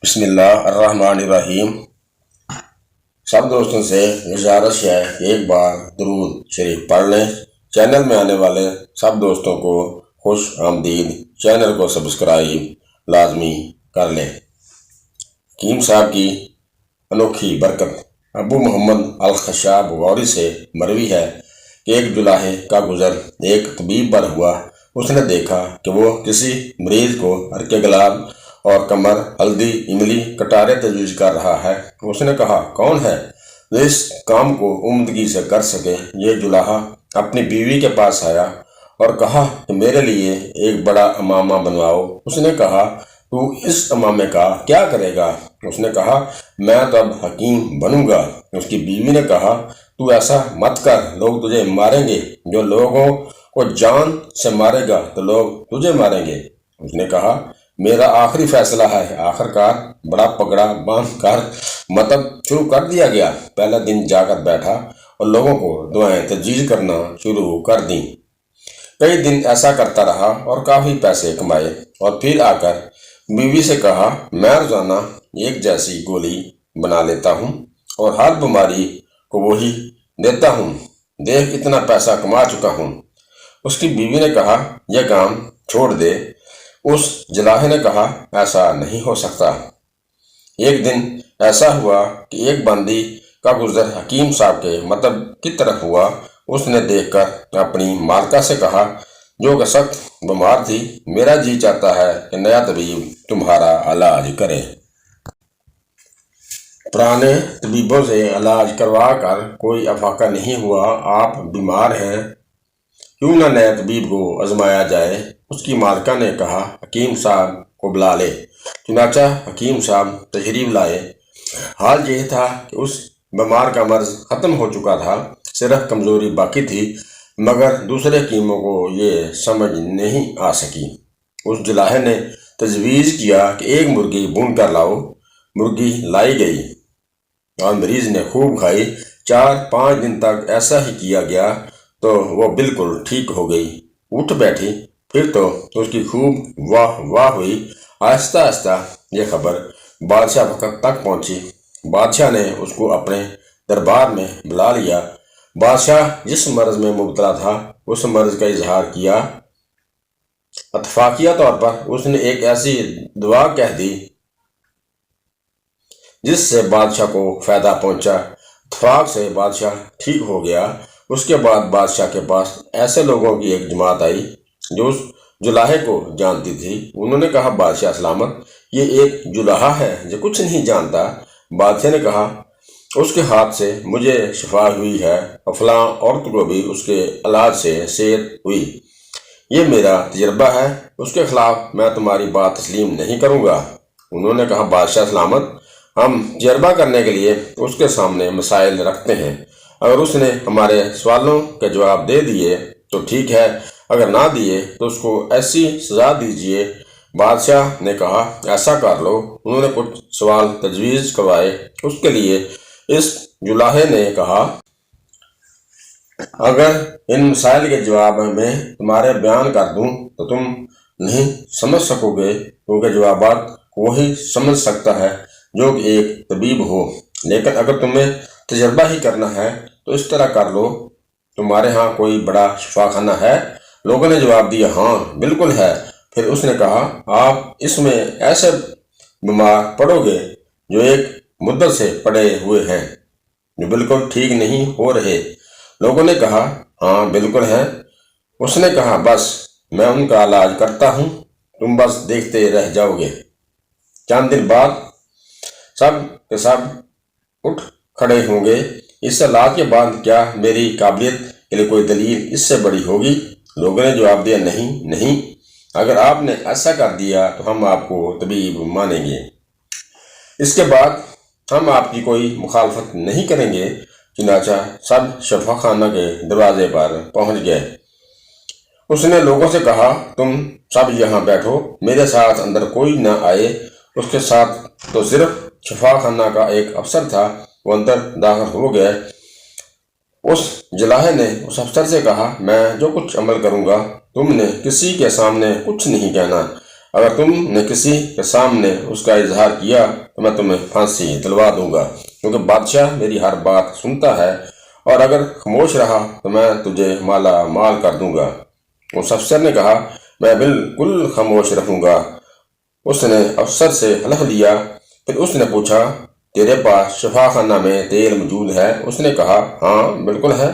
بسم اللہ الرحمن الرحیم۔ سب دوستوں سے گزارش ہے کہ ایک بار درود شریف پڑھ لیں۔ چینل میں آنے والے سب دوستوں کو خوش آمدید۔ چینل کو سبسکرائب لازمی کر لیں۔ حکیم صاحب کی انوکھی برکت۔ ابو محمد الخشاب غوری سے مروی ہے کہ ایک جلاحے کا گزر ایک طبیب پر ہوا۔ اس نے دیکھا کہ وہ کسی مریض کو عرق گلاب اور کمر، ہلدی، املی، کٹارے تجویز کر رہا ہے۔ اس نے کہا، کون ہے جو اس کام کو عمدگی سے کر سکے؟ یہ جلاحہ اپنی بیوی کے پاس آیا اور کہا کہ میرے لیے ایک بڑا امامہ بنواؤ۔ اس نے کہا، تو اس امامے کا کیا کرے گا؟ اس نے کہا، میں تو اب حکیم بنوں گا۔ اس کی بیوی نے کہا، تو ایسا مت کر، لوگ تجھے ماریں گے۔ جو لوگوں کو جان سے مارے گا تو لوگ تجھے ماریں گے۔ اس نے کہا، میرا آخری فیصلہ ہے۔ آخر کار بڑا پگڑا باندھ کر مطلب شروع کر دیا گیا۔ پہلا دن جا کر بیٹھا اور لوگوں کو دعائیں تجویز کرنا شروع کر دیں۔ کئی دن ایسا کرتا رہا اور کافی پیسے کمائے، اور پھر آ کر بیوی سے کہا، میں روزانہ ایک جیسی گولی بنا لیتا ہوں اور ہر بیماری کو وہی دیتا ہوں۔ دیکھ، اتنا پیسہ کما چکا ہوں۔ اس کی بیوی نے کہا، یہ کام چھوڑ دے۔ اس جلاحے نے کہا، ایسا نہیں ہو سکتا۔ ایک دن ایسا ہوا کہ ایک بندی کا گزر حکیم صاحب کے مطلب کی طرف ہوا۔ اس نے دیکھ کر اپنی مالکہ سے کہا، جو کہ سخت بیمار تھی، میرا جی چاہتا ہے کہ نیا طبیب تمہارا علاج کرے۔ پرانے طبیبوں سے علاج کروا کر کوئی افاقہ نہیں ہوا۔ آپ بیمار ہیں، کیوں نہ نئے طبیب کو آزمایا جائے؟ اس کی مالکہ نے کہا، حکیم صاحب کو بلا لے۔ چنانچہ حکیم صاحب تشریف لائے۔ حال یہ تھا کہ اس بیمار کا مرض ختم ہو چکا تھا، صرف کمزوری باقی تھی، مگر دوسرے حکیموں کو یہ سمجھ نہیں آ سکی۔ اس جلاحے نے تجویز کیا کہ ایک مرغی بھون کر لاؤ۔ مرغی لائی گئی اور مریض نے خوب کھائی۔ 4-5 دن تک ایسا ہی کیا گیا تو وہ بالکل ٹھیک ہو گئی، اٹھ بیٹھی۔ پھر تو اس کی خوب واہ واہ ہوئی۔ آہستہ آہستہ یہ خبر بادشاہ تک پہنچی۔ بادشاہ نے اس کو اپنے دربار میں بلا لیا۔ بادشاہ جس مرض میں مبتلا تھا، اس مرض کا اظہار کیا۔ اتفاقیہ طور پر اس نے ایک ایسی دعا کہہ دی جس سے بادشاہ کو فائدہ پہنچا۔ اتفاق سے بادشاہ ٹھیک ہو گیا۔ اس کے بعد بادشاہ کے پاس ایسے لوگوں کی ایک جماعت آئی جو اس جلاحے کو جانتی تھی۔ انہوں نے کہا، بادشاہ سلامت، یہ ایک جلاحہ ہے جو کچھ نہیں جانتا۔ بادشاہ نے کہا، اس کے ہاتھ سے مجھے شفا ہوئی ہے اور فلاں عورت کو بھی اس کے علاج سے صحت ہوئی۔ یہ میرا تجربہ ہے، اس کے خلاف میں تمہاری بات تسلیم نہیں کروں گا۔ انہوں نے کہا، بادشاہ سلامت، ہم تجربہ کرنے کے لیے اس کے سامنے مسائل رکھتے ہیں۔ اگر اس نے ہمارے سوالوں کے جواب دے دیے تو ٹھیک ہے، اگر نہ دیے تو اس کو ایسی سزا دیجیے۔ بادشاہ نے کہا، ایسا کر لو۔ انہوں نے کچھ سوال تجویز کروائے۔ اس کے لیے اس جلاحے نے کہا، اگر ان مسائل کے جواب میں تمہارے بیان کر دوں تو تم نہیں سمجھ سکو گے، کیونکہ جوابات وہی سمجھ سکتا ہے جو کہ ایک طبیب ہو۔ لیکن اگر تمہیں تجربہ ہی کرنا ہے تو اس طرح کر لو، تمہارے ہاں کوئی بڑا شفا خانہ ہے؟ لوگوں نے جواب دیا، ہاں بالکل ہے۔ پھر اس نے کہا، آپ اس میں ایسے بیمار پڑو گے جو ایک مدت سے پڑے ہوئے ہیں، جو بالکل ٹھیک نہیں ہو رہے۔ لوگوں نے کہا، ہاں بالکل ہے۔ اس نے کہا، بس میں ان کا علاج کرتا ہوں، تم بس دیکھتے رہ جاؤ گے۔ چند دن بعد سب کے سب اٹھ کھڑے ہوں گے۔ اس علاج کے بعد کیا میری قابلیت کے لیے کوئی دلیل اس سے بڑی ہوگی؟ لوگوں نے جواب دیا، نہیں، اگر آپ نے ایسا کر دیا تو ہم آپ کو طبیب مانیں گے۔ اس کے بعد ہم آپ کی کوئی مخالفت نہیں کریں گے۔ چنانچہ سب شفا خانہ کے دروازے پر پہنچ گئے۔ اس نے لوگوں سے کہا، تم سب یہاں بیٹھو، میرے ساتھ اندر کوئی نہ آئے۔ اس کے ساتھ تو صرف شفا خانہ کا ایک افسر تھا۔ وہ اندر داخل ہو گئے۔ اس جلاحے نے اس افسر سے کہا، میں جو کچھ عمل کروں گا، تم نے کسی کے سامنے کچھ نہیں کہنا۔ اگر تم نے کسی کے سامنے اس کا اظہار کیا تو میں تمہیں پھانسی دلوا دوں گا، کیونکہ بادشاہ میری ہر بات سنتا ہے، اور اگر خاموش رہا تو میں تجھے مالا مال کر دوں گا۔ اس افسر نے کہا میں بالکل خاموش رہوں گا۔ اس نے افسر سے حلف لیا۔ پھر اس نے پوچھا تیرے پاس شفا خانہ میں تیل موجود ہے؟ اس نے کہا ہاں بالکل ہے۔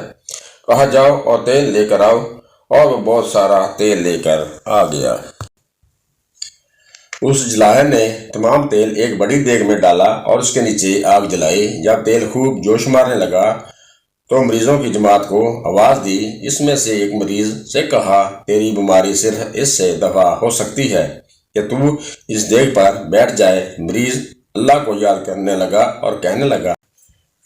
کہا جاؤ اور تیل لے کر آؤ، اور وہ بہت سارا تیل لے کر آ گیا۔ اس جلاہر نے تمام تیل ایک بڑی دیگ میں ڈالا اور اس کے نیچے آگ جلائی۔ جب تیل خوب جوش مارنے لگا تو مریضوں کی جماعت کو آواز دی۔ اس میں سے ایک مریض سے کہا تیری بیماری صرف اس سے دفع ہو سکتی ہے کہ تو اس دیگ پر بیٹھ جائے۔ مریض اللہ کو یاد کرنے لگا اور کہنے لگا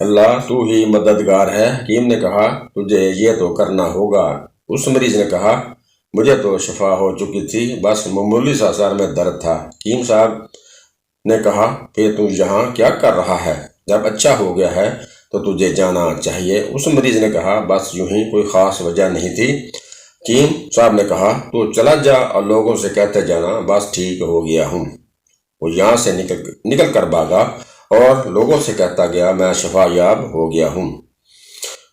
اللہ تو ہی مددگار ہے۔ حکیم نے کہا تجھے یہ تو کرنا ہوگا۔ اس مریض نے کہا مجھے تو شفا ہو چکی تھی، بس معمولی سا سر میں درد تھا۔ حکیم صاحب نے کہا پھر تو یہاں کیا کر رہا ہے؟ جب اچھا ہو گیا ہے تو تجھے جانا چاہیے۔ اس مریض نے کہا بس یوں ہی، کوئی خاص وجہ نہیں تھی۔ حکیم صاحب نے کہا تو چلا جا اور لوگوں سے کہتے جانا بس ٹھیک ہو گیا ہوں۔ وہ یہاں سے نکل کر بھاگا اور لوگوں سے کہتا گیا میں شفا یاب ہو گیا ہوں۔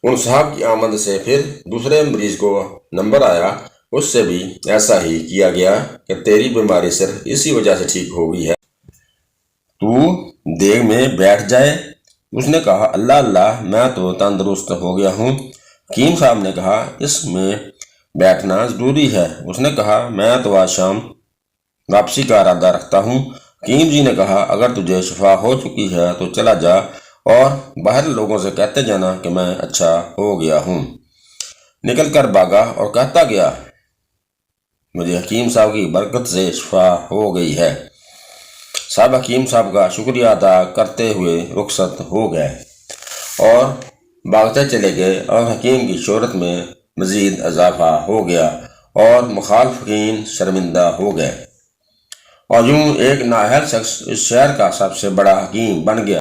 ان صاحب کی آمد سے پھر دوسرے مریض کو نمبر آیا، اس سے بھی ایسا ہی کیا گیا کہ تیری بیماری صرف اسی وجہ سے ٹھیک ہو گئی ہے، تو دیگ میں بیٹھ جائے۔ اس نے کہا اللہ اللہ میں تو تندرست ہو گیا ہوں۔ حکیم صاحب نے کہا اس میں بیٹھنا ضروری ہے۔ اس نے کہا میں تو آج شام واپسی کا ارادہ رکھتا ہوں۔ حکیم جی نے کہا اگر تجھے شفا ہو چکی ہے تو چلا جا اور باہر لوگوں سے کہتے جانا کہ میں اچھا ہو گیا ہوں۔ نکل کر بھاگا اور کہتا گیا مجھے حکیم صاحب کی برکت سے شفا ہو گئی ہے۔ صاحب حکیم صاحب کا شکریہ ادا کرتے ہوئے رخصت ہو گئے اور بھاگتے چلے گئے، اور حکیم کی شہرت میں مزید اضافہ ہو گیا اور مخالفین شرمندہ ہو گئے، اور یوں ایک نااہل شخص اس شہر کا سب سے بڑا حکیم بن گیا۔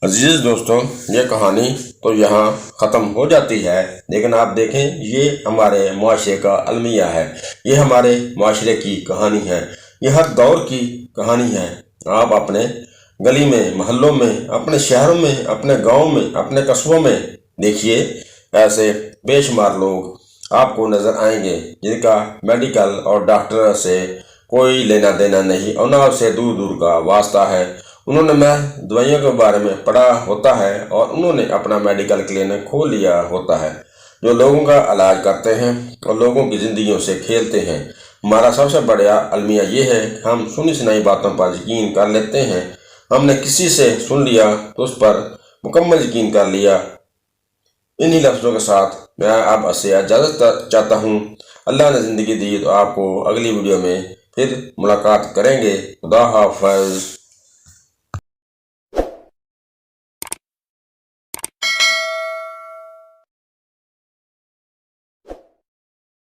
عزیز دوستو، یہ کہانی تو یہاں ختم ہو جاتی ہے، لیکن آپ دیکھیں یہ ہمارے معاشرے کا المیہ ہے، یہ ہمارے معاشرے کی کہانی ہے، یہ ہر دور کی کہانی ہے۔ آپ اپنے گلی میں، محلوں میں، اپنے شہروں میں، اپنے گاؤں میں، اپنے قصبوں میں دیکھیے، ایسے بے شمار لوگ آپ کو نظر آئیں گے جن کا میڈیکل اور ڈاکٹر سے کوئی لینا دینا نہیں، اور نہ اسے دور دور کا واسطہ ہے۔ انہوں نے دوائیوں کے بارے میں پڑھا ہوتا ہے اور انہوں نے اپنا میڈیکل کلینک کھول لیا ہوتا ہے جو لوگوں کا علاج کرتے ہیں اور لوگوں کی زندگیوں سے کھیلتے ہیں۔ ہمارا سب سے بڑا المیہ یہ ہے کہ ہم سنی سنائی باتوں پر یقین کر لیتے ہیں۔ ہم نے کسی سے سن لیا تو اس پر مکمل یقین کر لیا۔ انہی لفظوں کے ساتھ میں اب سے اجازت چاہتا ہوں۔ اللہ نے زندگی دی تو آپ کو اگلی ویڈیو میں پھر ملاقات کریں گے۔ خدا حافظ۔